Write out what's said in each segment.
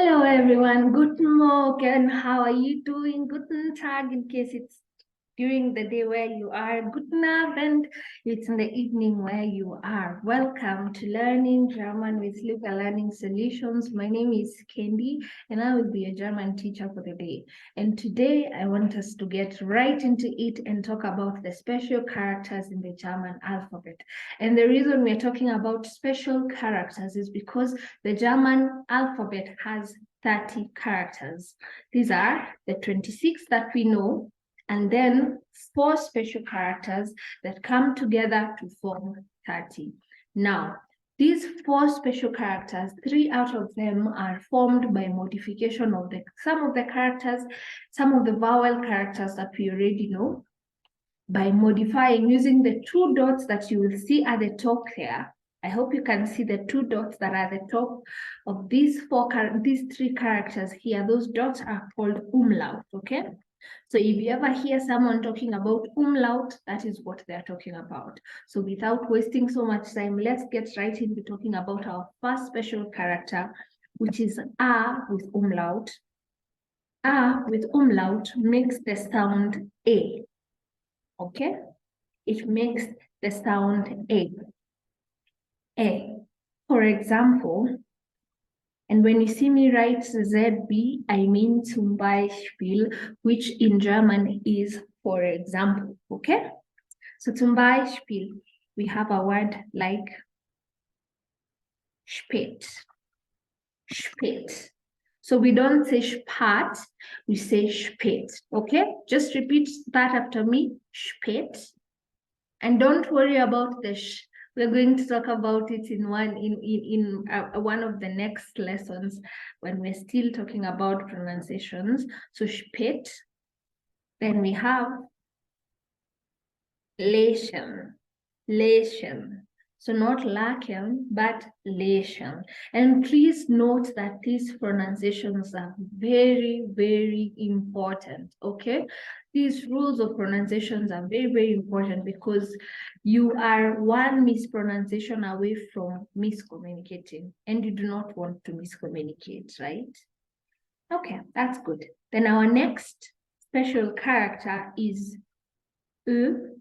Hello everyone, Guten Morgen. How are you doing? Guten Tag in case it's during the day where you are. Guten Abend, it's in the evening where you are. Welcome to Learning German with Luca Learning Solutions. My name is Kendi and I will be your German teacher for the day. And today I want us to get right into it and talk about the special characters in the German alphabet. And the reason we're talking about special characters is because the German alphabet has 30 characters. These are the 26 that we know, and then 4 special characters that come together to form 30. Now, these 4 special characters, 3 out of them are formed by modification of some of the characters, some of the vowel characters that we already know, by modifying using the 2 dots that you will see at the top there. I hope you can see the 2 dots that are at the top of these 3 characters here. Those dots are called umlaut, okay? So if you ever hear someone talking about umlaut, that is what they're talking about. So without wasting so much time, let's get right into talking about our first special character, which is A with umlaut. A with umlaut makes the sound A, okay? It makes the sound A. A. For example, and when you see me write ZB, I mean zum Beispiel, which in German is for example, okay? So zum Beispiel, we have a word like spät. Spät. So we don't say spät, we say spät, okay? Just repeat that after me, spät. And don't worry about the sh. We're going to talk about it in one of the next lessons when we're still talking about pronunciations. So spät. Then we have Lächeln. Lächeln. So not lachen, but Lächeln. And please note that these pronunciations are very, very important, okay? These rules of pronunciations are very, very important because you are one mispronunciation away from miscommunicating, and you do not want to miscommunicate, right? Okay, that's good. Then our next special character is Ö.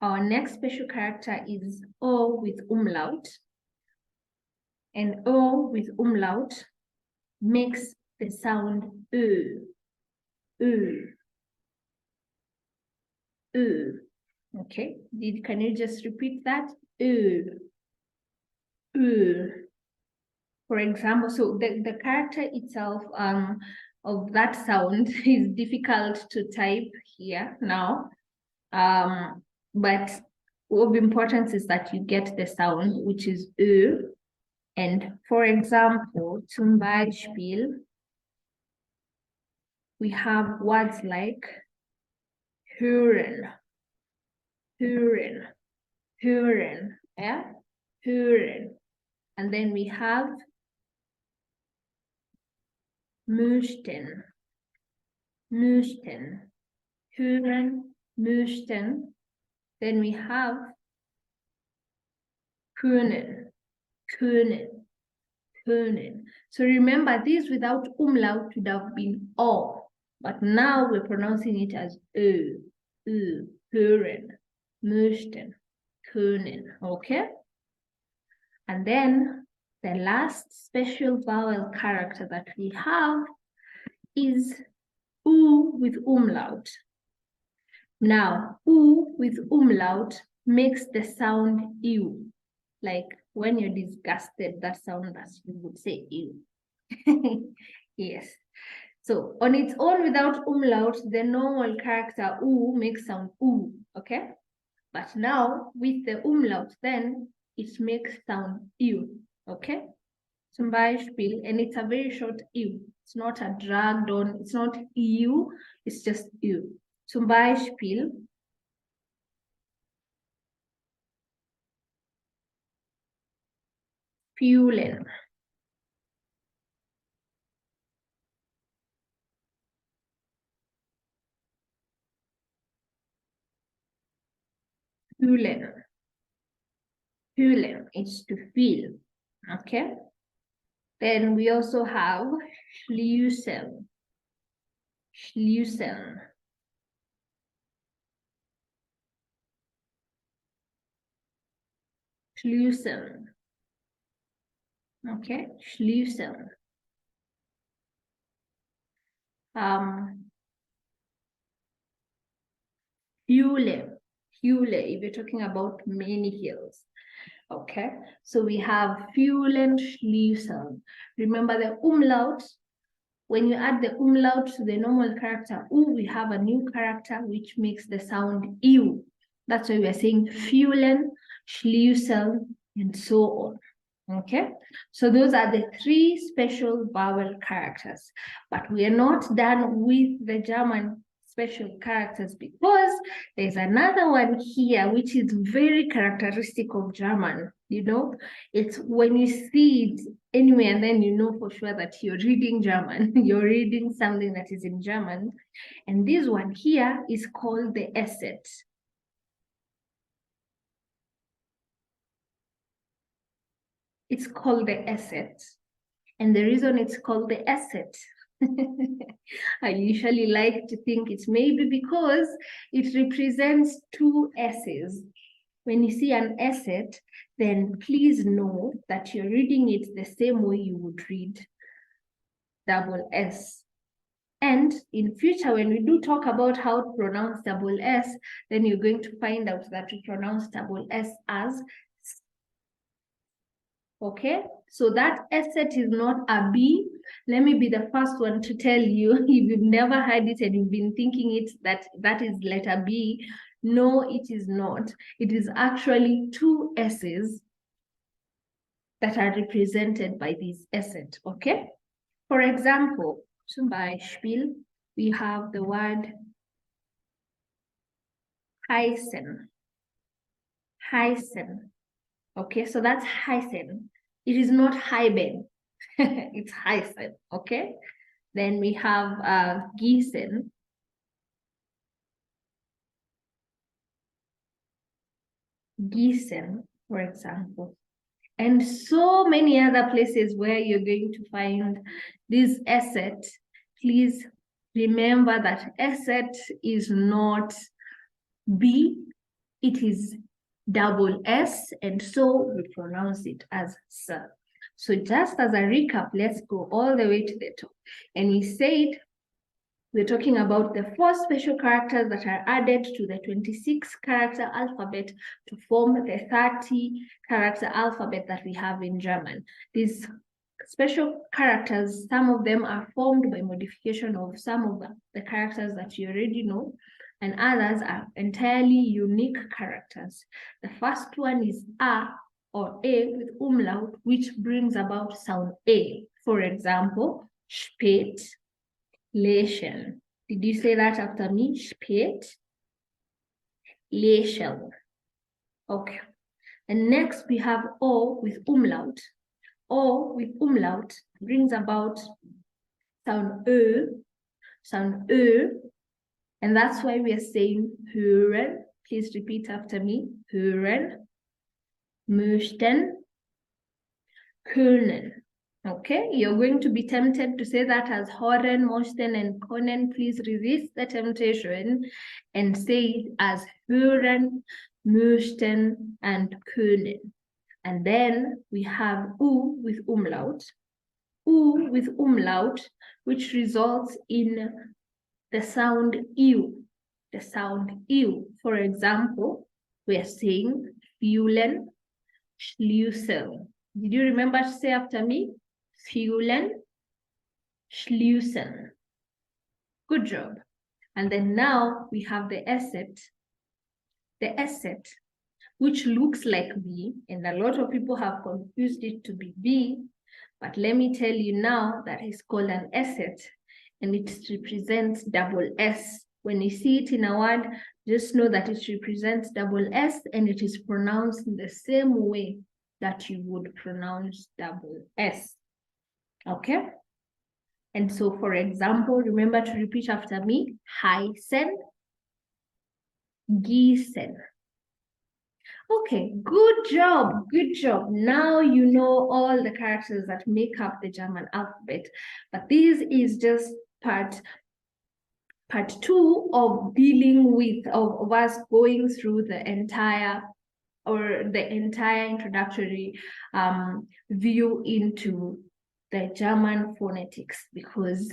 Our next special character is O with umlaut. And O with umlaut makes the sound Ö. Ö. Ö. Okay, can you just repeat that? Ö. Ö. For example, so the character itself of that sound is difficult to type here now. But of importance is that you get the sound, which is Ö. And for example, zum Beispiel, we have words like hören, hören, hören, yeah? Hören. And then we have möchten, möchten, hören, möchten. Then we have können, können, können. So remember, this without umlaut would have been O, but now we're pronouncing it as Ö, Ö, hören, möchten, können, okay? And then the last special vowel character that we have is U with umlaut. Now, U with umlaut makes the sound U. Like when you're disgusted, that sound that you would say U. Yes. So on its own without umlaut, the normal character U makes sound U, okay? But now with the umlaut, then it makes sound U, okay? Zum Beispiel, and it's a very short U. It's not a dragged on, it's not EU, it's just U. Zum Beispiel, fühlen. Fühlen. Fühlen is to feel, okay? Then we also have Schlüssel. Schlüssel. Schlüssel. Okay, Schlüssel. Hule. Hule, if you're talking about many hills. Okay, so we have Fuhlen, Schlüssel. Remember the umlaut. When you add the umlaut to the normal character U, we have a new character which makes the sound U. That's why we are saying Fuhlen, Schlüssel, and so on. Okay, so those are the three special vowel characters. But we are not done with the German special characters because there's another one here which is very characteristic of German. You know, it's when you see it anyway, and then you know for sure that you're reading German, you're reading something that is in German. And this one here is called the Esset. It's called the Esset. And the reason it's called the Esset, I usually like to think it's maybe because it represents two S's. When you see an Esset, then please know that you're reading it the same way you would read double S. And in future, when we do talk about how to pronounce double S, then you're going to find out that we pronounce double S as S. Okay, so that Esset is not a B. Let me be the first one to tell you, if you've never heard it and you've been thinking it that is letter B, no, it is not. It is actually two S's that are represented by this Esset, okay? For example, zum Beispiel, we have the word heißen. Heißen. Okay, so that's heißen. It is not heiben. It's heißen, okay? Then we have gießen. Gießen, for example. And so many other places where you're going to find this Esset. Please remember that Esset is not B, it is double S, and so we pronounce it as S. So just as a recap, let's go all the way to the top. And we said we're talking about the 4 special characters that are added to the 26 character alphabet to form the 30 character alphabet that we have in German. These special characters, some of them are formed by modification of some of the characters that you already know, and others are entirely unique characters. The first one is A or A with umlaut, which brings about sound A. For example, spät, lächeln. Did you say that after me? Spät, lächeln. Okay. And next we have O with umlaut. O with umlaut brings about sound Ö, and that's why we are saying hören. Please repeat after me. Hören, möchten, können. Okay, you're going to be tempted to say that as hören, möchten, and können. Please resist the temptation and say it as hören, möchten, and können. And then we have U with umlaut. U with umlaut, which results in the sound U. The sound U. For example, we are saying Fuhlen, Schlüssel. Did you remember to say after me? Fuhlen, Schlüssel. Good job. And then now we have the Esset. The Esset, which looks like B, and a lot of people have confused it to be B, but let me tell you now that it's called an Esset, and it represents double S. When you see it in a word, just know that it represents double S, and it is pronounced in the same way that you would pronounce double S. Okay? And so, for example, remember to repeat after me. Heißen, gießen. Okay, good job, good job. Now you know all the characters that make up the German alphabet, but this is just part two of dealing with, of us going through the entire introductory view into the German phonetics, because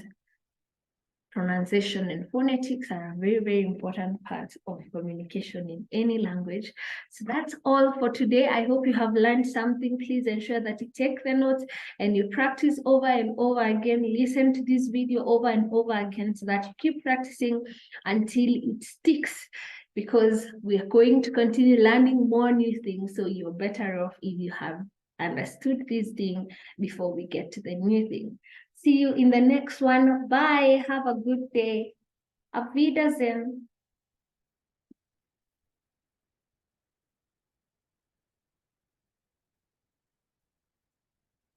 pronunciation and phonetics are a very, very important part of communication in any language. So that's all for today. I hope you have learned something. Please ensure that you take the notes and you practice over and over again. Listen to this video over and over again so that you keep practicing until it sticks, because we are going to continue learning more new things. So you're better off if you have understood this thing before we get to the new thing. See you in the next one. Bye. Have a good day. Auf Wiedersehen.